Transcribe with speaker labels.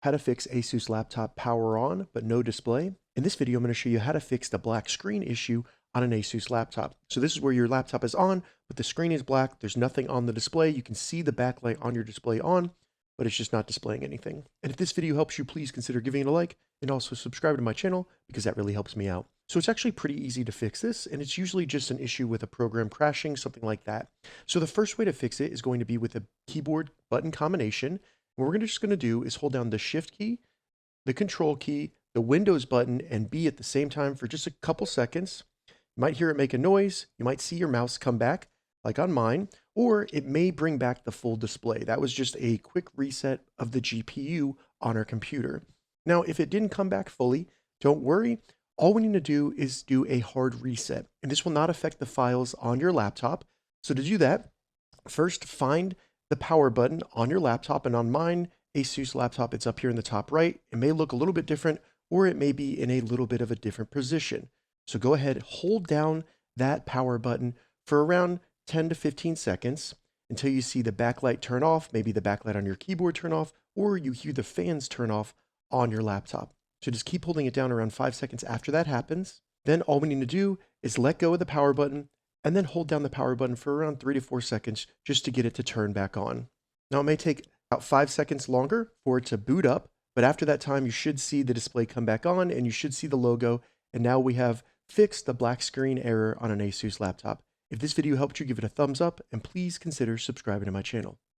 Speaker 1: how to fix ASUS laptop power on but no display. In this video, I'm going to show you how to fix the black screen issue on an ASUS laptop. So this is where your laptop is on, but the screen is black. There's nothing on the display. You can see the backlight on your display on, but it's just not displaying anything. And if this video helps you, please consider giving it a like and also subscribe to my channel because that really helps me out. So it's actually pretty easy to fix this, and it's usually just an issue with a program crashing, something like that. So the first way to fix it is going to be with a keyboard button combination. What we're just going to do is hold down the Shift key, the Control key, the Windows button, and B at the same time for just a couple seconds. You might hear it make a noise. You might see your mouse come back, like on mine, or it may bring back the full display. That was just a quick reset of the GPU on our computer. Now, if it didn't come back fully, don't worry. All we need to do is do a hard reset, and this will not affect the files on your laptop. So to do that, first find the power button on your laptop, and on mine, ASUS laptop, it's up here in the top right. It may look a little bit different, or it may be in a little bit of a different position. So go ahead, hold down that power button for around 10 to 15 seconds until you see the backlight turn off, maybe the backlight on your keyboard turn off, or you hear the fans turn off on your laptop. So just keep holding it down around 5 seconds after that happens. Then all we need to do is let go of the power button and then hold down the power button for around 3 to 4 seconds just to get it to turn back on. Now it may take about 5 seconds longer for it to boot up, but after that time you should see the display come back on and you should see the logo, and now we have fixed the black screen error on an ASUS laptop. If this video helped you, give it a thumbs up and please consider subscribing to my channel.